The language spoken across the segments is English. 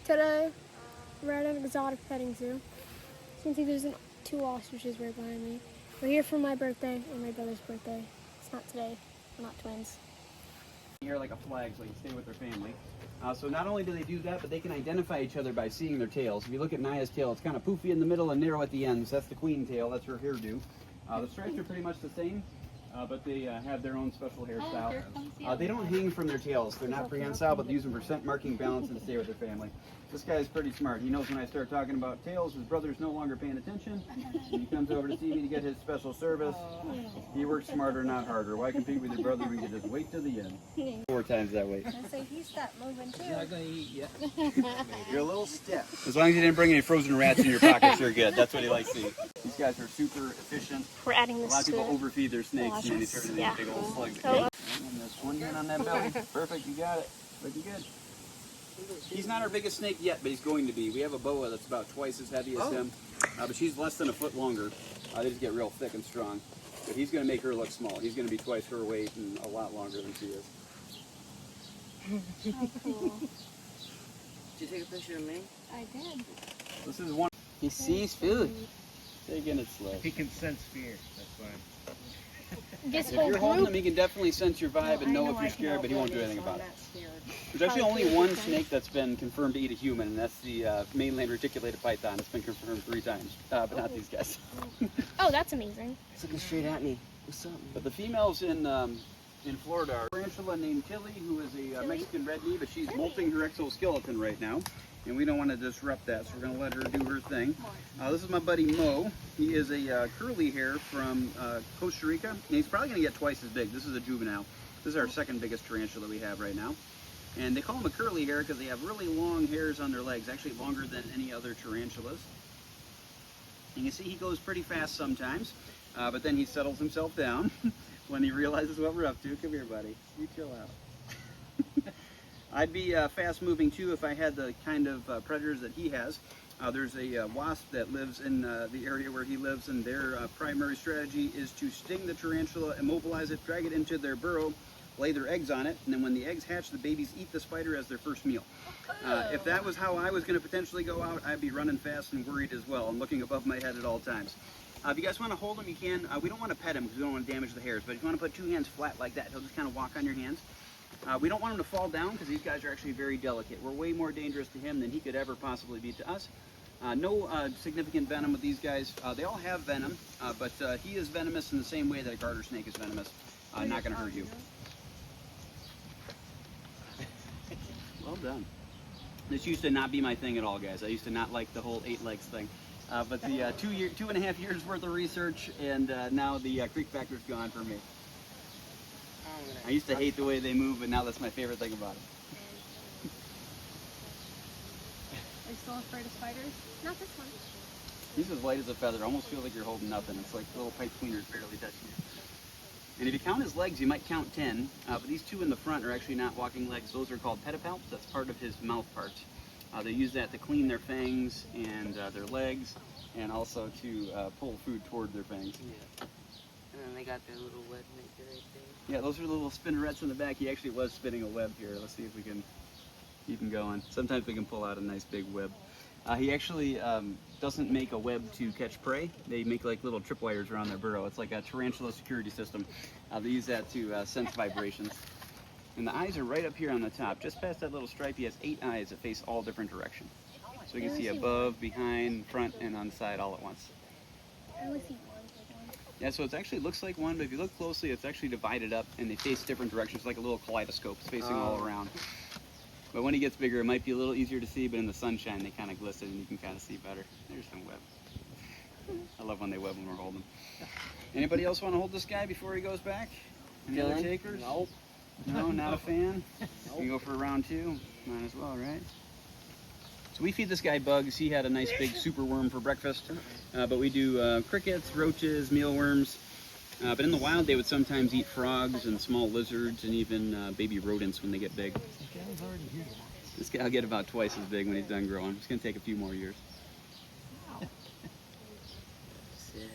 Today, we're at an exotic petting zoo. You can see there's two ostriches right behind me. We're here for my birthday and my brother's birthday. It's not today. We're not twins. Here like a flag so they can stay with their family. So not only do they do that, but they can identify each other by seeing their tails. If you look at Naya's tail, it's kind of poofy in the middle and narrow at the ends. That's the queen tail. That's her hairdo. The stripes are pretty much the same, but they have their own special hairstyle. They don't hang from their tails. They're not prehensile, but they use them for scent marking, balance, and stay with their family. This guy's pretty smart. He knows when I start talking about tails, his brother's no longer paying attention. And he comes over to see me to get his special service. He works smarter, not harder. Why compete with your brother when you can just wait till the end? 4 times that weight. So he stopped moving too. He's not going to eat yet. You're a little stiff. As long as you didn't bring any frozen rats in your pockets, you're good. That's what he likes to eat. These guys are super efficient. We're adding this A lot of people to overfeed their snakes and then they turn into these big old slugs. And this one in on that belly. Perfect, you got it. Looking good. He's not our biggest snake yet, but he's going to be. We have a boa that's about twice as heavy as him, but she's less than a foot longer. They just get real thick and strong. But he's going to make her look small. He's going to be twice her weight and a lot longer than she is. Oh, cool. Did you take a picture of me? I did. This is one. He sees food. Taking it slow. He can sense fear, that's fine. This If whole you're holding group. him, he can definitely sense your vibe and know if you're scared, but he won't do anything about it. There's actually only one snake that's been confirmed to eat a human, and that's the mainland reticulated python. It's been confirmed 3 times, but not these guys. Oh, that's amazing. He's looking straight at me. What's up, man? But the females in Florida are a tarantula named Tilly, who is a Mexican red knee, but she's molting her exoskeleton right now, and we don't want to disrupt that, so we're going to let her do her thing. This is my buddy Mo. He is a curly hair from Costa Rica, and he's probably going to get twice as big. This is a juvenile. This is our second biggest tarantula we have right now. And they call them a curly hair because they have really long hairs on their legs, actually longer than any other tarantulas. You can see he goes pretty fast sometimes, but then he settles himself down when he realizes what we're up to. Come here, buddy. You chill out. I'd be fast moving too if I had the kind of predators that he has. There's a wasp that lives in the area where he lives, and their primary strategy is to sting the tarantula, immobilize it, drag it into their burrow, lay their eggs on it, and then when the eggs hatch, the babies eat the spider as their first meal. If that was how I was going to potentially go out, I'd be running fast and worried as well, and looking above my head at all times. If you guys want to hold him, you can. We don't want to pet him because we don't want to damage the hairs, but if you want to put 2 hands flat like that, he'll just kind of walk on your hands. We don't want him to fall down because these guys are actually very delicate. We're way more dangerous to him than he could ever possibly be to us. No significant venom with these guys. They all have venom, but he is venomous in the same way that a garter snake is venomous. Not going to hurt you. Well done. This used to not be my thing at all, guys. I used to not like the whole 8 legs thing. But the 2.5 years worth of research, and now the creep factor's gone for me. I used to hate the way they move, but now that's my favorite thing about it. Are you still afraid of spiders? Not this one. He's as light as a feather. Almost feel like you're holding nothing. It's like little pipe cleaners barely touching you. And if you count his legs, you might count 10. But these 2 in the front are actually not walking legs. Those are called pedipalps. That's part of his mouth parts. They use that to clean their fangs and their legs, and also to pull food toward their fangs. Yeah. And then they got their little web maker right there. Yeah, those are the little spinnerets in the back. He actually was spinning a web here. Let's see if we can keep him going. Sometimes we can pull out a nice big web. He actually doesn't make a web to catch prey. They make like little tripwires around their burrow. It's like a tarantula security system. They use that to sense vibrations. And the eyes are right up here on the top. Just past that little stripe, he has 8 eyes that face all different directions. So you can see above, behind, front, and on the side all at once. I only see one. Yeah, so it actually looks like one, but if you look closely, it's actually divided up, and they face different directions, like a little kaleidoscope. It's facing all around. But when he gets bigger, it might be a little easier to see, but in the sunshine, they kind of glisten, and you can kind of see better. There's some web. I love when they web when we're holding them. Anybody else want to hold this guy before he goes back? Any other takers? Nope. No, not a fan? You can go for a round 2? Might as well, right? So we feed this guy bugs. He had a nice big super worm for breakfast. But we do crickets, roaches, mealworms. But in the wild, they would sometimes eat frogs and small lizards and even baby rodents when they get big. This guy will get about twice as big when he's done growing. It's going to take a few more years. Sick.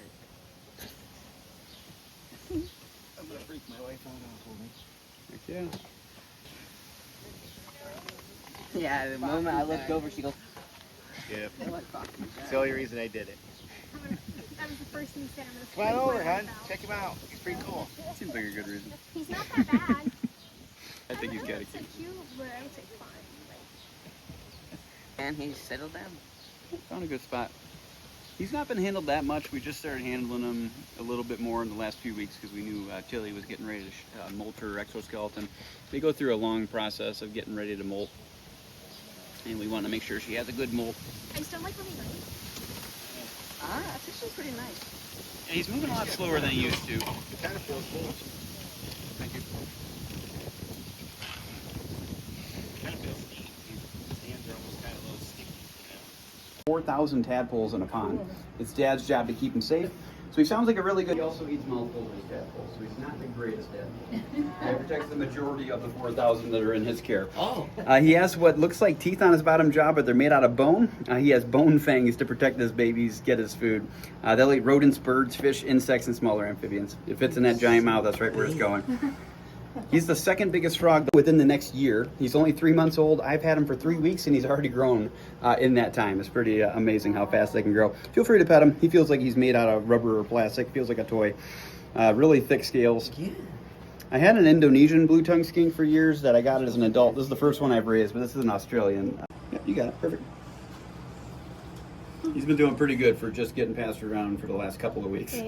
I'm gonna freak my wife out on for me. Heck yeah. Yeah, the moment I looked over, she goes, Yeah. what fuck is It's that? the only reason I did it. That was the first thing he said. I'm gonna Come on flip over, my hon. wife out. Check him out. He's pretty cool. Seems like a good reason. He's not that bad. I think he's got a So key. cute, but I would say fine. And he settled down. Found a good spot. He's not been handled that much. We just started handling him a little bit more in the last few weeks because we knew Tilly was getting ready to molt her exoskeleton. They go through a long process of getting ready to molt, and we want to make sure she has a good molt. I just don't like when he bites. That's actually pretty nice. And he's moving a lot slower than he used to. It kind of feels cool. Thank you. Kind of feels neat. His hands are almost kind of a little sticky, 4,000 tadpoles in a pond. It's Dad's job to keep him safe. So he sounds like a really good. He also eats mouthfuls of his tadpoles, so he's not the greatest dad. He protects the majority of the 4,000 that are in his care. Oh. He has what looks like teeth on his bottom jaw, but they're made out of bone. He has bone fangs to protect his babies, get his food. They'll eat rodents, birds, fish, insects, and smaller amphibians. It fits in that giant mouth. That's right where it's going. He's the second biggest frog within the next year. He's only 3 months old. I've had him for 3 weeks, and he's already grown in that time. It's pretty amazing how fast they can grow. Feel free to pet him. He feels like he's made out of rubber or plastic. Feels like a toy. Really thick scales. Yeah. I had an Indonesian blue-tongued skink for years that I got as an adult. This is the first one I've raised, but this is an Australian. Yeah, you got it. Perfect. He's been doing pretty good for just getting passed around for the last couple of weeks.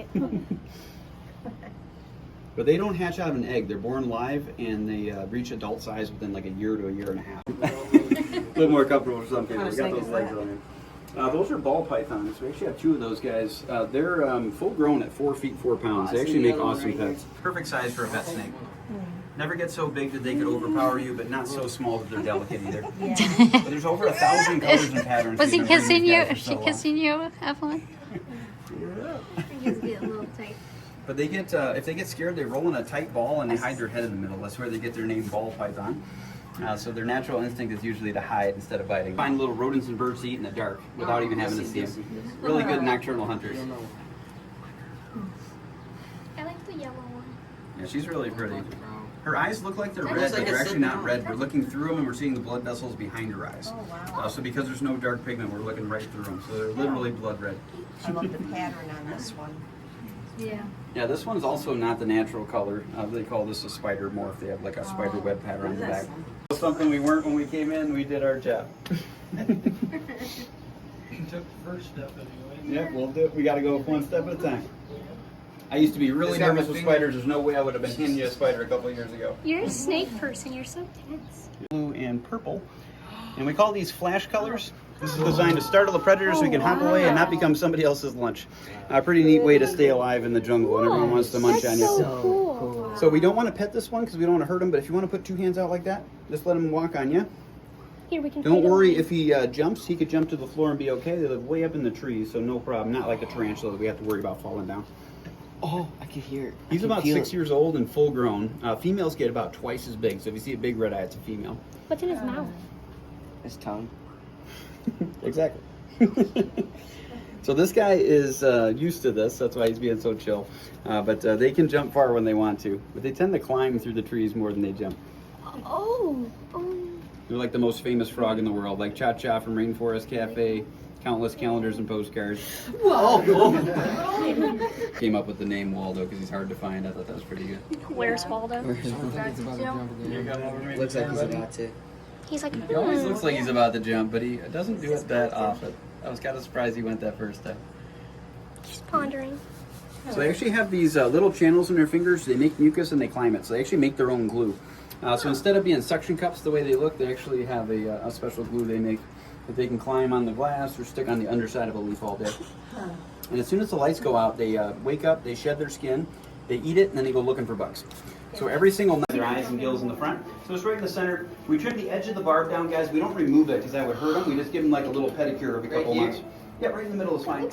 But they don't hatch out of an egg. They're born live, and they reach adult size within like a year to a year and a half. A little more comfortable for some people. We got those legs on here. Those are ball pythons. We actually have 2 of those guys. They're full grown at 4 feet 4 pounds. They actually make awesome pets. Perfect size for a pet snake. Never get so big that they could overpower you, but not so small that they're delicate either. But there's over 1,000 colors and patterns. Was he We've been breeding kissing these you? guys for Is so she long. kissing you, Evelyn? He's getting a little tight. But they get, if they get scared, they roll in a tight ball and they hide their head in the middle. That's where they get their name, ball python. So their natural instinct is usually to hide instead of biting. Find little rodents and birds to eat in the dark without even having to see them. Really good nocturnal hunters. I like the yellow one. Yeah, she's really pretty. Her eyes look like they're That red, looks but like they're a actually sit not down. red. We're looking through them and we're seeing the blood vessels behind her eyes. Oh, wow. So because there's no dark pigment, we're looking right through them. So they're literally blood red. I love the pattern on this one. Yeah. Yeah, this one's also not the natural color. They call this a spider morph. They have like a spider web pattern on the back. Something we weren't when we came in, we did our job. You took the first step anyway. Yeah, we'll do it. We got to go one step at a time. I used to be really nervous with spiders. There's no way I would have been handing you a spider a couple of years ago. You're a snake person. You're so tense. Blue and purple. And we call these flash colors. This is designed to startle the predator so we can hop away and not become somebody else's lunch. A pretty neat way to stay alive in the jungle when everyone wants to munch on you. So cool. So we don't want to pet this one because we don't want to hurt him, but if you want to put 2 hands out like that, just let him walk on you. Here, we can Don't feed him. worry if he jumps, he could jump to the floor and be okay. They live way up in the trees, so no problem. Not like the tarantula that we have to worry about falling down. Oh, I can hear it. He's about 6 years old and full grown. Females get about twice as big, so if you see a big red eye, it's a female. What's in his mouth? His tongue. Exactly. So this guy is used to this, that's why he's being so chill. But they can jump far when they want to, but they tend to climb through the trees more than they jump. Oh. They're like the most famous frog in the world, like Cha Cha from Rainforest Cafe, countless calendars and postcards. Whoa! Came up with the name Waldo because he's hard to find. I thought that was pretty good. Where's Waldo? Looks like he's about to. He's like, He always looks like he's about to jump, but he doesn't do it that often. I was kind of surprised he went that first time. He's pondering. So they actually have these little channels in their fingers. They make mucus and they climb it. So they actually make their own glue. So instead of being suction cups the way they look, they actually have a special glue they make that they can climb on the glass or stick on the underside of a leaf all day. And as soon as the lights go out, they wake up, they shed their skin, they eat it, and then they go looking for bugs. So every single night, their eyes and gills in the front. So it's right in the center. We trim the edge of the barb down, guys. We don't remove it because that would hurt them. We just give them like a little pedicure every couple months. Yeah, right in the middle is fine.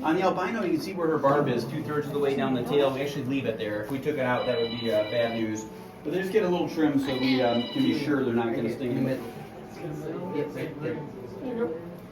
On the albino, you can see where her barb is, 2/3 of the way down the tail. We actually leave it there. If we took it out, that would be bad news. But they just get a little trim so we can be sure they're not going to sting anybody.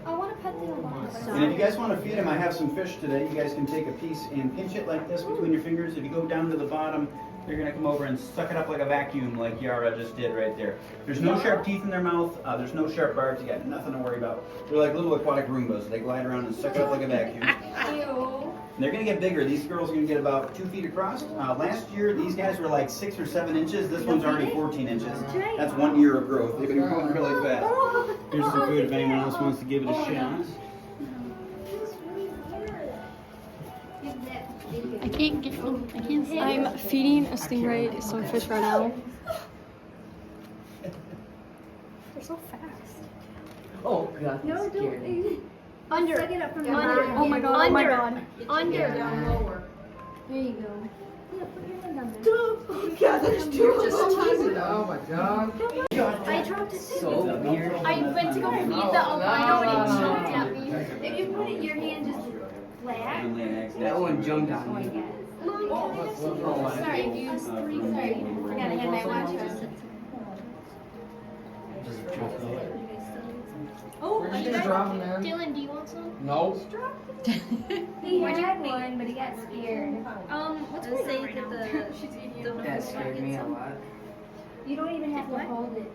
I want to pet the albino. And if you guys want to feed them, I have some fish today. You guys can take a piece and pinch it like this between your fingers. If you go down to the bottom, they're going to come over and suck it up like a vacuum like Yara just did right there. There's no sharp teeth in their mouth. There's no sharp barbs. You got nothing to worry about. They're like little aquatic Roombas. They glide around and suck it up like a vacuum. And they're going to get bigger. These girls are going to get about 2 feet across. Last year, these guys were like 6 or 7 inches. This one's already 14 inches. That's 1 year of growth. They've been growing really fast. Here's some food if anyone else wants to give it a shot. I can't. I'm feeding a stingray some fish right now. They're so fast. Oh god. No, don't. Under. Suck it up from the Under. bottom. Oh my god. Oh my god. Under. Down lower. There you go. Yeah, put your hand down there. Oh God, there's two of them. Oh my god. I dropped it too. So weird. I went to go feed the albino and it jumped at me. If you put it, your hand just flat. That one jumped on me. Sorry, do you? Sorry, I gotta hand my watch first. Oh, Where'd you drop him, man? Dylan, do you want some? No. He had one, but he got scared. What's Let's going say on right now? that That scared me a lot. You don't even have to hold it.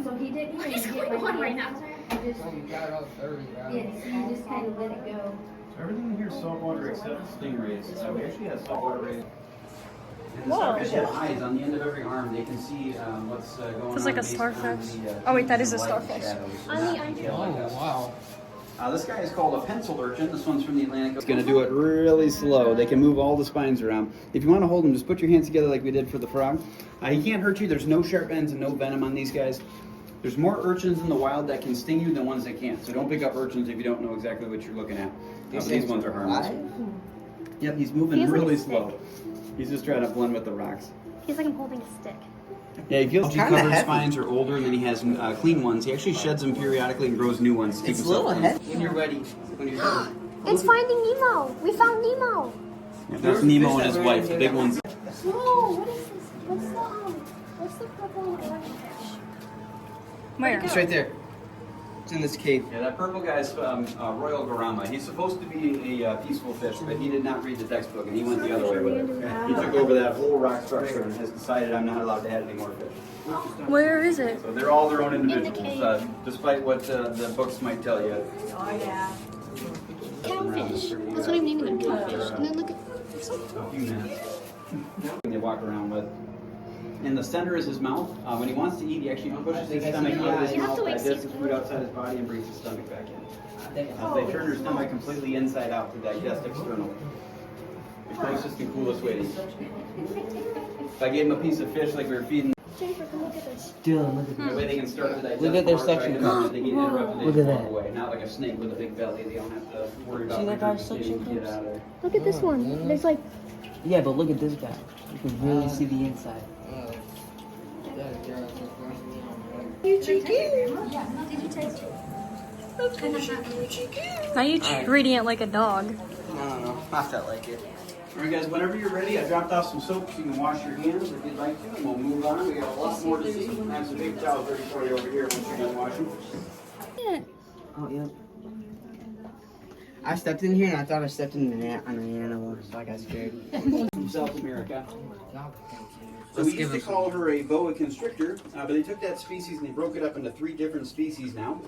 So he didn't even What's get going my on right hand. now? He just, You got it all dirty, right? yes, he just kind of let it go. Everything in here is saltwater except stingrays. We actually have saltwater rays. And the starfish have eyes on the end of every arm. They can see what's going on. Feels like a based starfish. on the, Oh, wait, that is a light starfish. shadows. On Not the detailed like us. wow. This guy is called a pencil urchin. This one's from the Atlantic. It's going to do it really slow. They can move all the spines around. If you want to hold him, just put your hands together like we did for the frog. He can't hurt you. There's no sharp ends and no venom on these guys. There's more urchins in the wild that can sting you than ones that can't. So don't pick up urchins if you don't know exactly what you're looking at. But these ones are harmless. Yep, he's moving Feels like really a stick. slow. He's just trying to blend with the rocks. Feels like I'm holding a stick. Yeah, he feels kinda covered heavy. spines are older, and then he has clean ones. He actually sheds them periodically and grows new ones to keep It's a himself little clean. heavy. When you're ready, when you're ready. It's Finding Nemo. We found Nemo. Yeah, that's Nemo and his wife, the big ones. Whoa, what is this? What's the purple and orange fish? Where? It's right there. It's in this cave. Yeah, that purple guy's Royal Garama. He's supposed to be a peaceful fish, but he did not read the textbook, and he went the other way with it. He took over that whole rock structure and has decided I'm not allowed to add any more fish. Where is it? So they're all their own the individuals, despite what the books might tell you. Catfish. That's what I'm naming them, catfish. And then look at A few minutes. They walk around with. In the center is his mouth. When he wants to eat, he actually pushes his stomach out of his You have mouth, to, like, digests see his food outside his body, and brings his stomach back in. They turn their stomach completely inside out to digest externally. The closest and coolest way to eat. If I gave him a piece of fish like we were feeding, Jennifer, come look at this. Dylan, look at the way they can start to digest. Look at their more, try suction to cups. They get interrupted, they Look just at walk that. away. Not like a snake with a big belly. They don't have to worry about See that guy's regurgitating suction to get cups? out of there. Look at this one. There's like, Yeah, but look at this guy. You can really see the inside. you cheeky. Did you taste it? Now you treating it like a dog. No, I felt like it. All right, guys, whenever you're ready, I dropped off some soap so you can wash your hands if you'd like to, and we'll move on. We got a lot more to see. I have some big towels ready for you over here once you're done washing. Oh, yeah. I stepped in here and I thought I stepped in an animal, so I got scared. From South America. So we used to call her a boa constrictor, but they took that species and they broke it up into 3 different species now.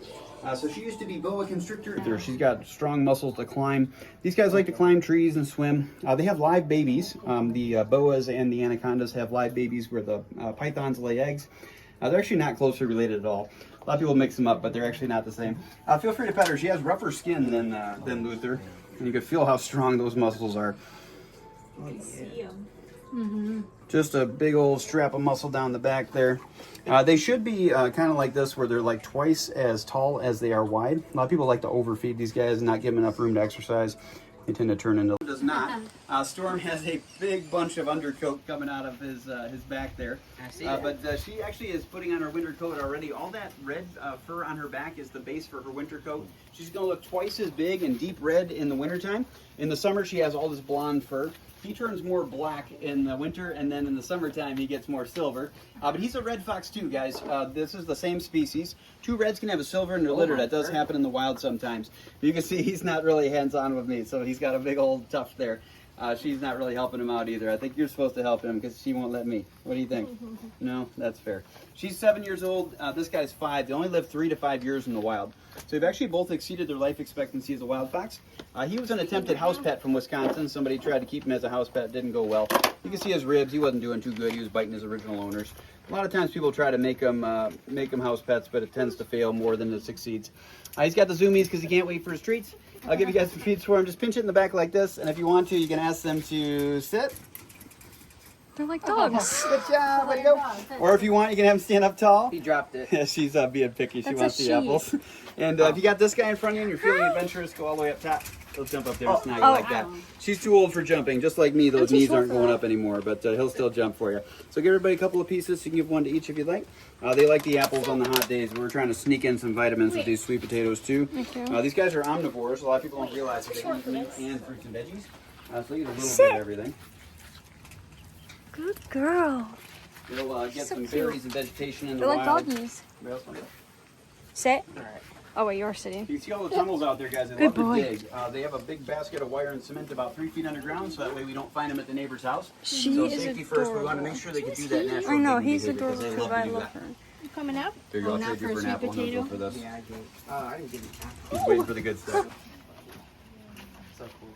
So she used to be boa constrictor. She's got strong muscles to climb. These guys like to climb trees and swim. They have live babies. The boas and the anacondas have live babies where the pythons lay eggs. They're actually not closely related at all. A lot of people mix them up, but they're actually not the same. Feel free to pet her. She has rougher skin than Luther, and you can feel how strong those muscles are. Just a big old strap of muscle down the back there. They should be kind of like this, where they're like twice as tall as they are wide. A lot of people like to overfeed these guys and not give them enough room to exercise. They tend to turn into... Does not. Storm has a big bunch of undercoat coming out of his back there. I see that. But she actually is putting on her winter coat already. All that red fur on her back is the base for her winter coat. She's going to look twice as big and deep red in the wintertime. In the summer, she has all this blonde fur. He turns more black in the winter, and then in the summertime, he gets more silver. But he's a red fox too, guys. This is the same species. 2 reds can have a silver in their litter. That does happen in the wild sometimes. You can see he's not really hands-on with me, so he's got a big old tuft there. She's not really helping him out either. I think you're supposed to help him because she won't let me. What do you think? No, that's fair. She's 7 years old. This guy's 5. They only live 3 to 5 years in the wild. So they've actually both exceeded their life expectancy as a wild fox. He was an attempted house pet from Wisconsin. Somebody tried to keep him as a house pet. Didn't go well. You can see his ribs. He wasn't doing too good. He was biting his original owners. A lot of times people try to make them house pets, but it tends to fail more than it succeeds. He's got the zoomies because he can't wait for his treats. I'll give you guys some treats for him. Just pinch it in the back like this, and if you want to, you can ask them to sit. They're like dogs. Good job, way to go. Or if you want, you can have them stand up tall. He dropped it. Yeah, she's being picky. She That's wants a the she. apples. And if you got this guy in front of you and you're feeling adventurous, go all the way up top. He'll jump up there and snag you like that. She's too old for jumping. Just like me, those knees aren't going up anymore, but he'll still jump for you. So give everybody a couple of pieces. You can give one to each if you'd like. They like the apples on the hot days. We're trying to sneak in some vitamins with these sweet potatoes too. These guys are omnivores. A lot of people don't realize that they eat meat and fruits and veggies. So they eat a little bit of everything. Good girl. They'll get some berries and vegetation in the They're wild. like doggies. Anybody else want that? Sit. All right. Oh wait, you're sitting. You can see all the tunnels out there, guys. They love to dig. They have a big basket of wire and cement about 3 feet underground, so that way we don't find them at the neighbor's house. She so is safety first. We want to adorable. make sure they can do that natural I know, digging he's behavior, 'cause adorable they too, love but I to do love that. her. Coming up? There you go. I'll Not trade you for for an a apple. sweet I'm gonna go potato. for this. Yeah, I did. Oh, I didn't get an apple. He's waiting for the good stuff. So cool.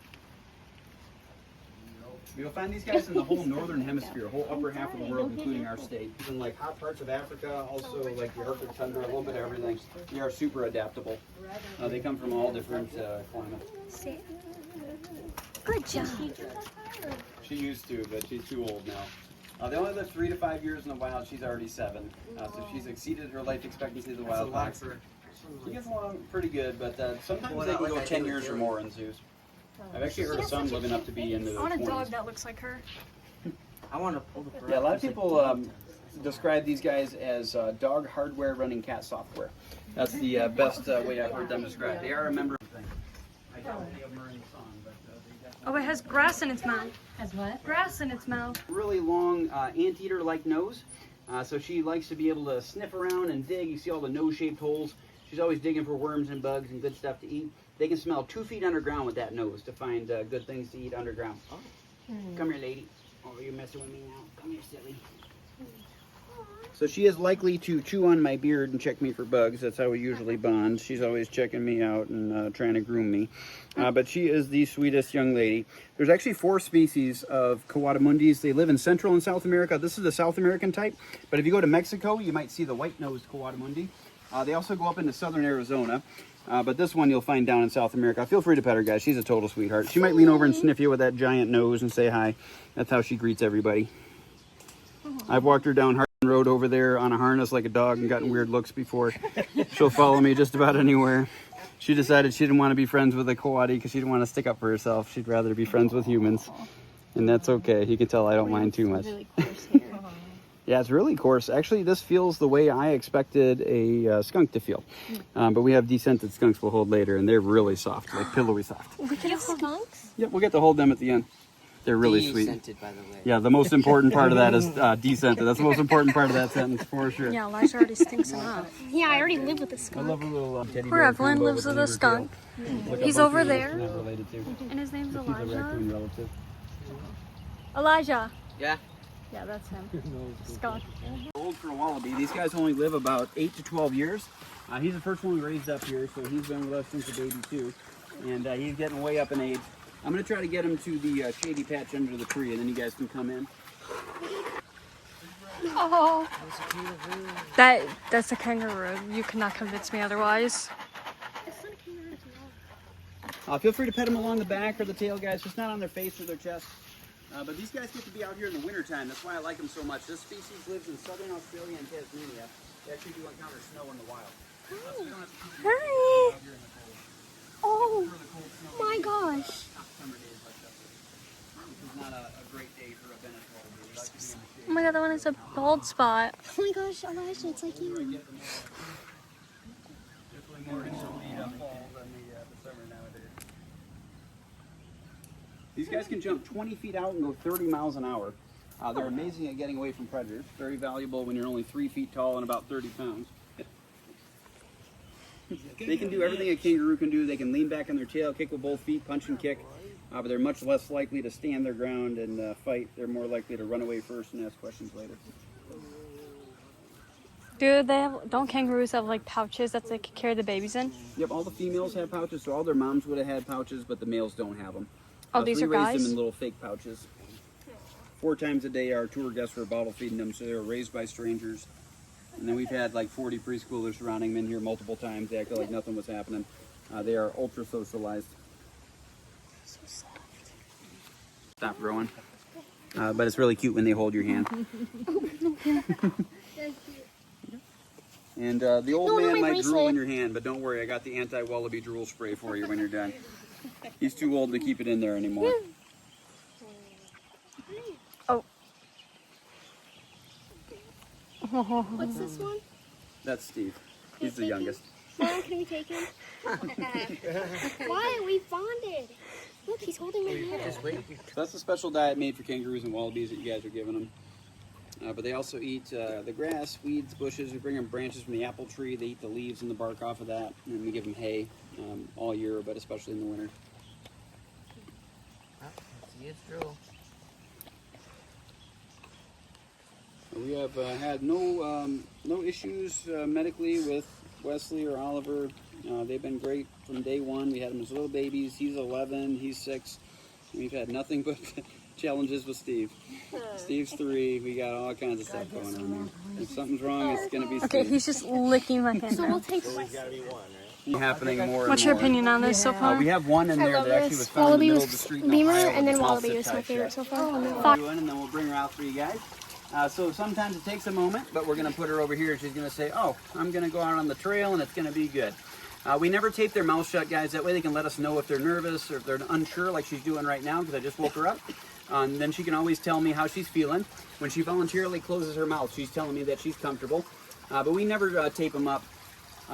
You'll find these guys in the whole northern hemisphere, whole upper half of the world, including our state. In like hot parts of Africa, also like the Arctic tundra, a little bit of everything. They are super adaptable. They come from all different climates. Sit. Good job. She used to, but she's too old now. They only live 3 to 5 years in the wild. She's already 7, so she's exceeded her life expectancy as a wild fox. She gets along pretty good, but sometimes they can go 10 years or more in zoos. I've actually heard of some living up to be into the 20s. that looks like her. I want to pull the fur Yeah, a out lot of just people describe these guys as dog hardware running cat software. That's the best way I've heard them described. They are a member of the thing. I doubt any of them are in song, but they definitely... Oh, it has grass in its mouth. Has what? Grass in its mouth. Really long anteater-like nose, so she likes to be able to sniff around and dig. You see all the nose-shaped holes. She's always digging for worms and bugs and good stuff to eat. They can smell 2 feet underground with that nose to find good things to eat underground. Come here, lady. Oh, you're messing with me now. Come here, silly. So she is likely to chew on my beard and check me for bugs. That's how we usually bond. She's always checking me out and trying to groom me. But she is the sweetest young lady. There's actually 4 species of coatimundis. They live in Central and South America. This is the South American type. But if you go to Mexico, you might see the white-nosed coatimundi. They also go up into southern Arizona. But this one you'll find down in South America. Feel free to pet her, guys. She's a total sweetheart. She might lean over and sniff you with that giant nose and say hi. That's how she greets everybody. I've walked her down Hardin Road over there on a harness like a dog and gotten weird looks before. She'll follow me just about anywhere. She decided she didn't want to be friends with a coati because she didn't want to stick up for herself. She'd rather be friends with humans. And that's okay. You can tell I don't mind too much. Yeah, it's really coarse. Actually, this feels the way I expected a skunk to feel. But we have descented skunks we'll hold later, and they're really soft, like pillowy soft. We can have skunks? Yep, we'll get to hold them at the end. They're really sweet. Descented, by the way. Yeah, the most important part of that is descented. That's the most important part of that sentence, for sure. Yeah, Elijah already stinks enough. Yeah, I already live with a I skunk. love a little teddy Poor bear Evalynn combo lives with a lever skunk. tail. Look He's how over both of there. these are related to. And his name's He's a Elijah. raccoon relative. Elijah. Yeah. Yeah, that's him. Skunk. Old for a wallaby. These guys only live about 8 to 12 years. He's the first one we raised up here, so he's been with us since a baby too. And he's getting way up in age. I'm going to try to get him to the shady patch under the tree, and then you guys can come in. Oh. That's a kangaroo. You cannot convince me otherwise. Feel free to pet them along the back or the tail, guys, just not on their face or their chest. But these guys get to be out here in the wintertime. That's why I like them so much. This species lives in southern Australia and Tasmania. They actually do encounter snow in the wild. So we don't have to keep them Hi. out here in the cold. Oh For the cold snow my days, gosh. not summer days like this. This is not a great day for a Bennett wallaby. They like to be in the shade. Oh my god, that one is a bald spot. Oh my gosh, Elijah, it's like you. Definitely more recently fall than the summer nowadays. These guys can jump 20 feet out and go 30 miles an hour. They're amazing at getting away from predators. Very valuable when you're only 3 feet tall and about 30 pounds. They can do everything a kangaroo can do. They can lean back on their tail, kick with both feet, punch and kick. but they're much less likely to stand their ground and fight. They're more likely to run away first and ask questions later. Don't kangaroos have like pouches that they can carry the babies in? Yep, all the females have pouches, so all their moms would have had pouches, but the males don't have them. Oh, these so are we raised guys? them in little fake pouches. 4 times a day, our tour guests were bottle feeding them, so they were raised by strangers. And then we've had like 40 preschoolers surrounding them in here multiple times. They acted like nothing was happening. They are ultra socialized. So soft. Stop growing. But it's really cute when they hold your hand. And the old man might drool in your hand, but don't worry, I got the anti-wallaby drool spray for you when you're done. He's too old to keep it in there anymore. Oh. What's this one? That's Steve. He's the youngest. Mom, can we take him? Why? We bonded. Look, he's holding my hand. Just wait. So that's a special diet made for kangaroos and wallabies that you guys are giving them. But they also eat the grass, weeds, bushes. We bring them branches from the apple tree. They eat the leaves and the bark off of that. And we give them hay all year, but especially in the winter. See it's true. We have had no issues medically with Wesley or Oliver. They've been great from day one. We had them as little babies. He's 11, he's 6. And we've had nothing but challenges with Steve. Steve's 3. We got all kinds of stuff going on here. If something's wrong, it's going to be Steve. Okay, he's just licking my hand. So we'll take Happening more and What's your more. opinion on this so far? We have one in there that actually was found in the Wallaby middle of the was street in Beamer, Ohio and with then a mouth Wallaby zip was my tied favorite shut. so far. And then we'll bring her out for you guys. So sometimes it takes a moment, but we're going to put her over here. She's going to say, oh, I'm going to go out on the trail and it's going to be good. We never tape their mouth shut, guys. That way they can let us know if they're nervous or if they're unsure, like she's doing right now, because I just woke her up. And then she can always tell me how she's feeling. When she voluntarily closes her mouth, she's telling me that she's comfortable. But we never tape them up.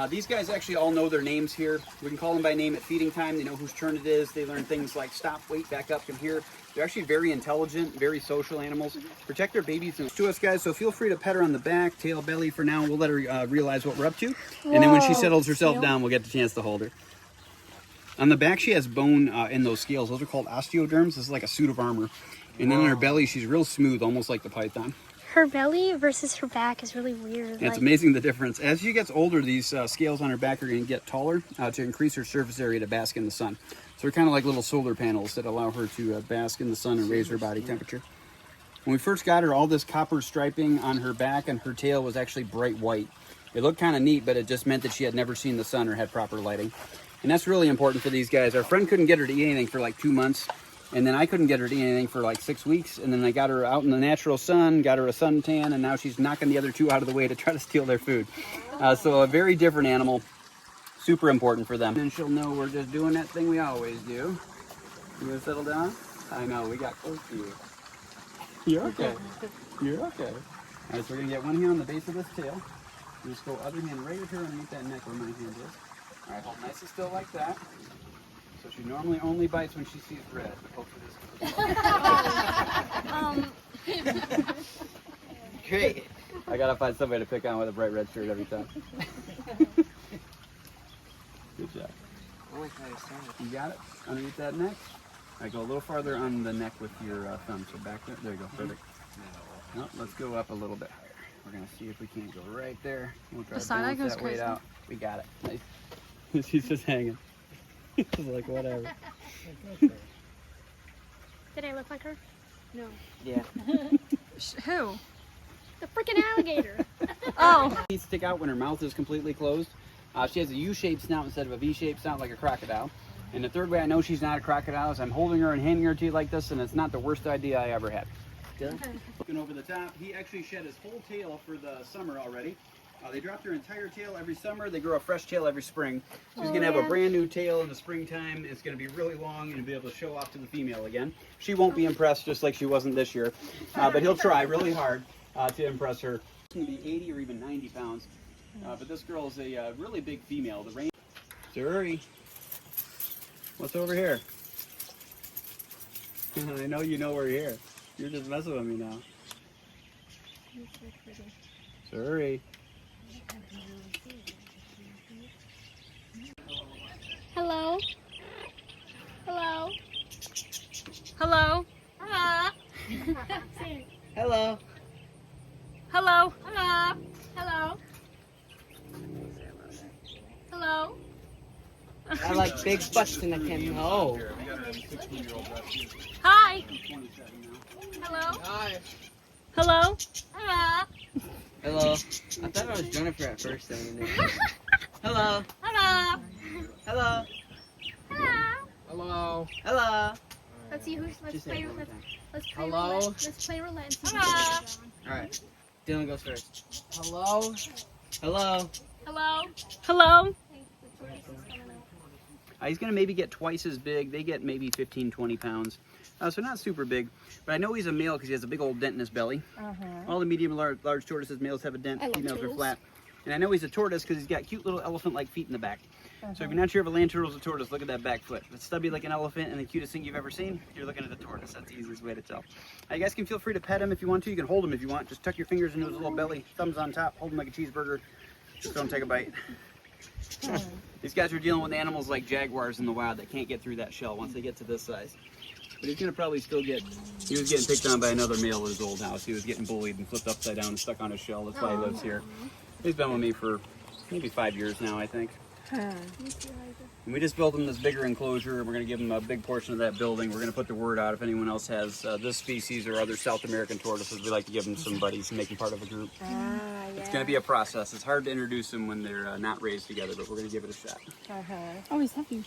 These guys actually all know their names here. We can call them by name at feeding time. They know whose turn it is. They learn things like stop, wait, back up, come here. They're actually very intelligent, very social animals. Protect their babies to us, guys, so feel free to pet her on the back, tail, belly for now. We'll let her realize what we're up to. And then when she settles herself down, we'll get the chance to hold her. On the back, she has bone in those scales. Those are called osteoderms. This is like a suit of armor. And then on her belly, she's real smooth, almost like the python. Her belly versus her back is really weird. It's amazing the difference. As she gets older, these scales on her back are going to get taller to increase her surface area to bask in the sun. So they're kind of like little solar panels that allow her to bask in the sun and raise her body temperature. When we first got her, all this copper striping on her back and her tail was actually bright white. It looked kind of neat, but it just meant that she had never seen the sun or had proper lighting. And that's really important for these guys. Our friend couldn't get her to eat anything for like 2 months. And then I couldn't get her to eat anything for like 6 weeks. And then I got her out in the natural sun, got her a suntan, and now she's knocking the other 2 out of the way to try to steal their food. So a very different animal, super important for them. And she'll know we're just doing that thing we always do. You gonna settle down? I know, we got close to you. You're okay. You're okay. All right, so we're gonna get one hand on the base of this tail. Just go other hand right at her underneath that neck where my hand is. All right, hold nice and still like that. So she normally only bites when she sees red, but hopefully this Great. I gotta find somebody to pick on with a bright red shirt every time. Good job. I like how you started. You got it? Underneath that neck? All right, go a little farther on the neck with your thumb. So back there. There you go. Perfect. No, let's go up a little bit higher. We're gonna see if we can't go right there. We'll try The to side eye balance goes that weight crazy. out. We got it. Nice. She's just hanging. She's like, whatever. Did I look like her? No. Yeah. Who? The freaking alligator. Oh. Teeth stick out when her mouth is completely closed. She has a U-shaped snout instead of a V-shaped snout like a crocodile. And the third way I know she's not a crocodile is I'm holding her and handing her to you like this, and it's not the worst idea I ever had. Good. Looking over the top, he actually shed his whole tail for the summer already. They drop their entire tail every summer. They grow a fresh tail every spring. She's going to have a brand new tail in the springtime. It's going to be really long and be able to show off to the female again. She won't be impressed, just like she wasn't this year. But he'll try really hard to impress her. It's going to be 80 or even 90 pounds. But this girl is a really big female. The range. Zuri, what's over here? I know you know we're here. You're just messing with me now. Zuri. Hello? Hello? I like big butts and I can know. Hi. Hello. Hi. Hello. Hello. Hello. I thought I was Jennifer at first saying it. Hello. Hello. Hello. Hello. Hello. Let's see who's. Let's Just say play. it one more time. Let's play Hello? roulette. Let's play roulette and see who's Alright. Dylan goes first. Hello. Hello. Hello. Hello. He's going to maybe get twice as big. They get maybe 15, 20 pounds. So not super big. But I know he's a male because he has a big old dent in his belly. All the medium and large tortoises, males have a dent. I love Females are turtles. flat. And I know he's a tortoise because he's got cute little elephant-like feet in the back. So if you're not sure if a land turtle is a tortoise, look at that back foot. If it's stubby like an elephant and the cutest thing you've ever seen, you're looking at a tortoise. That's the easiest way to tell. You guys can feel free to pet him if you want to. You can hold him if you want. Just tuck your fingers into his little belly, thumbs on top, hold him like a cheeseburger. Just don't take a bite. These guys are dealing with animals like jaguars in the wild that can't get through that shell once they get to this size. But he's gonna probably still get, he was getting picked on by another male at his old house. He was getting bullied and flipped upside down and stuck on his shell. That's why he lives here. He's been with me for maybe 5 years now, I think. And we just built him this bigger enclosure. We're going to give him a big portion of that building. We're going to put the word out if anyone else has this species or other South American tortoises. We like to give them some buddies and make them part of a group. It's going to be a process. It's hard to introduce them when they're not raised together, but we're going to give it a shot. Oh, he's heavy.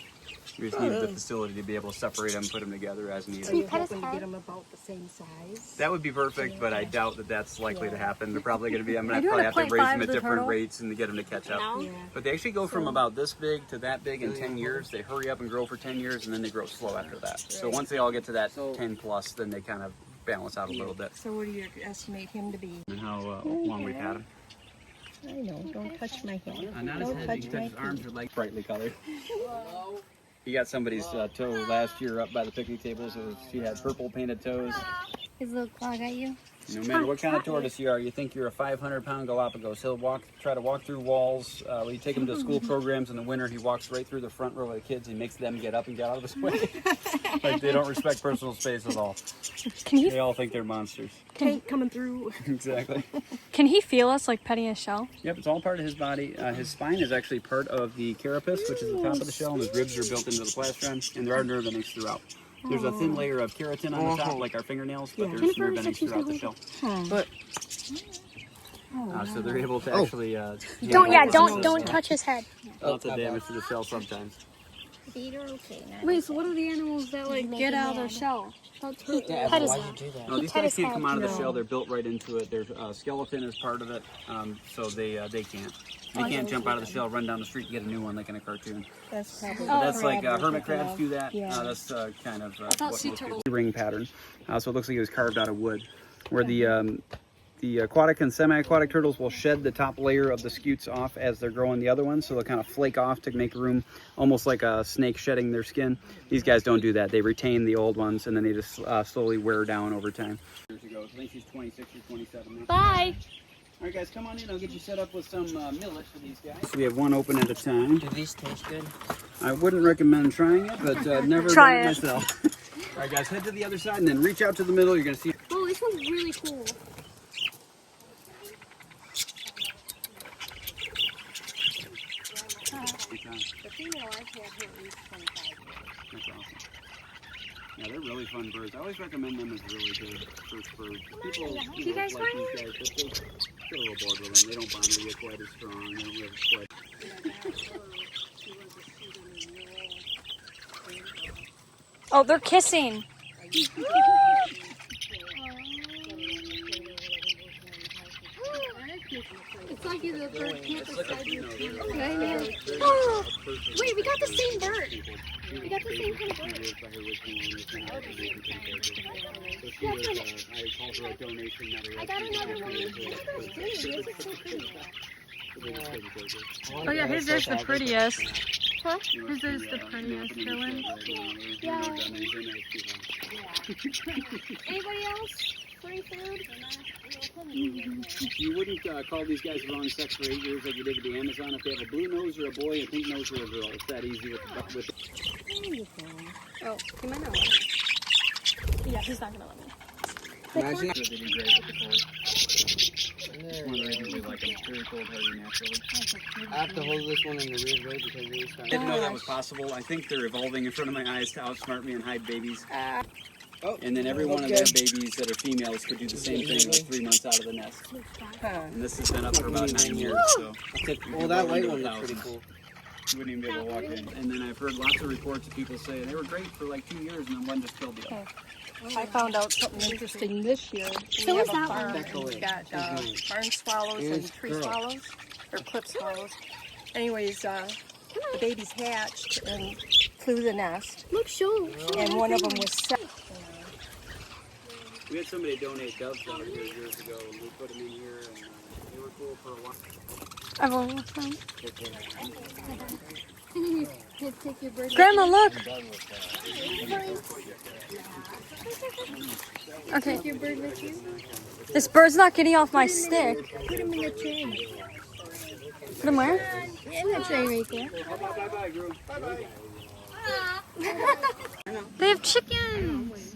We just need the facility to be able to separate them, put them together as needed. you pet his head? Get them about the same size. That would be perfect, but I doubt that that's likely to happen. They're probably going to be, I'm going to doing probably a have to raise 0.5 them at the different turtle? rates and to get them to catch up. No. But they actually go from about this big to that big in 10 years. They hurry up and grow for 10 years and then they grow slow after that. So once they all get to that 10 plus, then they kind of balance out a little bit. So what do you estimate him to be? And how long we've had him. I know, don't touch my head. Not his Don't head, touch you can touch my his arms feet. are like brightly colored. He got somebody's toe last year up by the picnic tables. She had purple painted toes. His little claw got you. No matter what kind of tortoise you are, you think you're a 500-pound Galapagos. He'll try to walk through walls. When you take him to school programs in the winter, he walks right through the front row of the kids. He makes them get up and get out of his way. Like they don't respect personal space at all. They all think they're monsters. Tank coming through. Exactly. Can he feel us like petting his shell? Yep, it's all part of his body. His spine is actually part of the carapace, which is the top of the shell, and his ribs are built into the plastron, and there are nerve endings throughout. There's a thin layer of keratin on the top, like our fingernails, but there's nerve endings throughout the shell. But So they're able to actually Don't touch his head. lots of damage to the shell sometimes. Wait, so what are the animals that like get out of their shell? yeah, Pet his why'd head. you do that? No, these pet guys his can't come out of the head. shell. They're built right into it. Their skeleton is part of it, so they can't. They can't jump out of the shell, run down the street, and get a new one like in a cartoon. That's probably. So that's like crab hermit or crabs love. do that. Yeah. That's kind of what sea most turtles- people ring pattern. So it looks like it was carved out of wood. Where the aquatic and semi-aquatic turtles will shed the top layer of the scutes off as they're growing the other ones, so they'll kind of flake off to make room, almost like a snake shedding their skin. These guys don't do that. They retain the old ones, and then they just slowly wear down over time. Years ago, I think she's 26 or 27 now. Bye. All right, guys, come on in. I'll get you set up with some millet for these guys. So we have one open at a time. Do these taste good? I wouldn't recommend trying it, but never Try done it. it myself. All right, guys, head to the other side and then reach out to the middle. You're going to see. Oh, this one's really cool. That's awesome. Yeah, they're really fun birds. I always recommend them as really good first birds. People, You guys like these guys, but they get a little bored with them. They don't bond with you quite as strong. They don't live quite. Oh, they're kissing. It's like the bird can't decide your I know. Oh, wait, we got the same bird. We got the same kind of bird. I called her a donation. I got another one. This is so pretty. Oh yeah, his is the prettiest. Huh? His is the prettiest, Dylan. Yeah. Anybody else? Free food? You wouldn't call these guys the wrong sex for 8 years like you did with the Amazon. If they have a blue nose or a boy, a pink nose or a girl. It's that easy with Oh, he might not. Yeah, he's not gonna let me. Imagine they do great with the phone. It's one of the reasons we like them. It's very cold hardy naturally. I have to hold this one in the weird way because they start. I didn't know that was possible. I think they're evolving in front of my eyes to outsmart me and hide babies. And then every one of their babies that are females could do the same thing like 3 months out of the nest. And this has been up for about 9 years, so. Well, that white one is pretty cool. You wouldn't even be able to walk in. And then I've heard lots of reports of people say they were great for like 2 years and then one just killed you. I found out something interesting this year. So We is have a that farm. one. We've got barn swallows and tree swallows, or clip swallows. Anyways, the babies hatched and flew the nest, Look, show. and one of them was set. We had somebody donate doves out here years ago and we put them in here and they were cool for a while. Everyone was fine. Take your bird. Grandma, look! Okay. Take your bird with you. This bird's not getting off my stick. Put him in the tray. Put him where? In the tray right there. Bye-bye, Groom. They have chickens!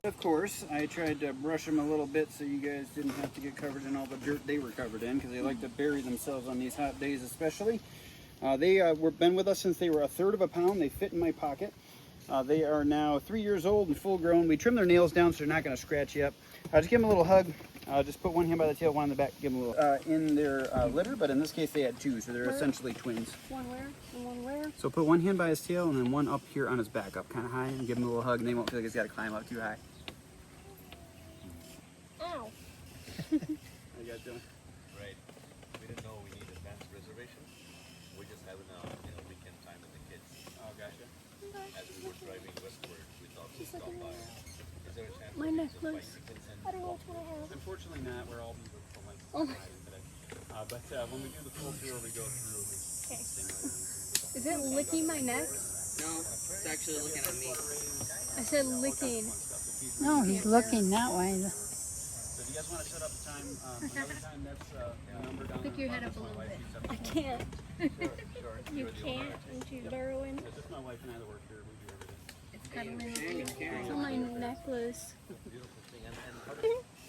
Of course, I tried to brush them a little bit so you guys didn't have to get covered in all the dirt they were covered in because they like to bury themselves on these hot days especially. They were been with us since they were 1/3 of a pound. They fit in my pocket. They are now 3 years old and full grown. We trimmed their nails down so they're not going to scratch you up. Just give them a little hug. Just put one hand by the tail, one on the back. Give them a little in their litter, but in this case they had two, so they're essentially twins. One where? And one where? So put one hand by his tail and then one up here on his back, up kind of high, and give him a little hug, and they won't feel like he's got to climb up too high. Ow. How you guys doing? Right. We didn't know we need advanced reservation. We just having a weekend time with the kids. Oh, gotcha. As we were driving westward, we thought we'd stop by. Is there a chance My we necklace. could bicycles and I don't know which one I have. Unfortunately not. We're all beautiful like today. But when we do the full tour, we go through. Is it licking my neck? No, it's actually looking at me. I said licking. No, he's looking that way. So if you guys want to set up a time, another time, that's a number down. Pick your head up a little bit. I can't. You can't. Aren't you Darwin? It's just my wife and I that work here. We do everything. It's cuddling. It's on my necklace.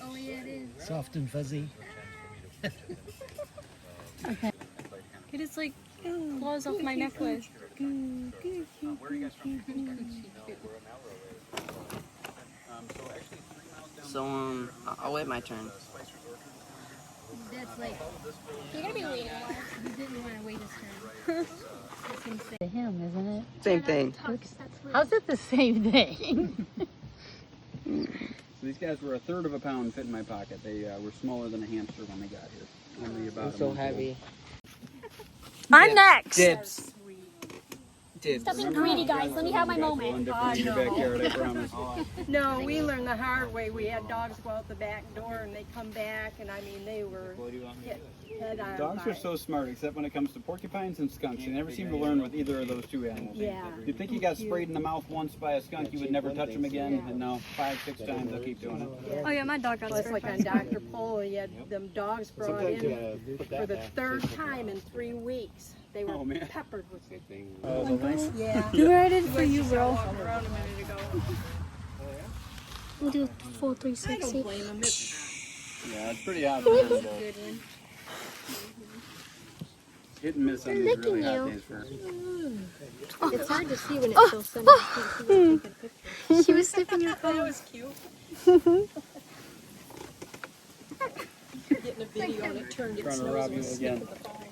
Oh yeah, it is. Soft and fuzzy. Okay. It is like claws off my necklace. Where are you guys from? So actually 3 miles down. So I'll wait my turn. That's like you're gonna be waiting a while. You didn't want to wait his turn. To him, isn't it? Same thing. How's it the same thing? So these guys were 1/3 of a pound, fit in my pocket. They were smaller than a hamster when they got here. Only about I'm so heavy. I'm next! Dibs. Dibs. Stop being greedy, guys. Let me have my moment. In your backyard, I promise. No, we learned the hard way. We had dogs go out the back door and they come back, and I mean, they were hit head on. Dogs by are so smart, except when it comes to porcupines and skunks. They never seem to learn with either of those two animals. Yeah. You'd think you got sprayed in the mouth once by a skunk, you would never touch them again, and no, 5, 6 times they'll keep doing it. Oh yeah, my dog got Well, it's sprayed. like on Dr. Polo, you had them dogs brought in for the 3rd time in 3 weeks. They were Oh, man. peppered with it. Oh, the lice? Yeah. Do what I did for you, bro. Walked around a minute ago. We'll do a full I don't 360. blame them. It's Yeah, it's pretty hot. for them, though. a good one. Hit and miss on these licking really hot you. days for her. It's hard to see when it's so sunny. She was sniffing your That phone. was cute. Getting a video and it turned its Trying to nose rob and you sniffed again. at the phone.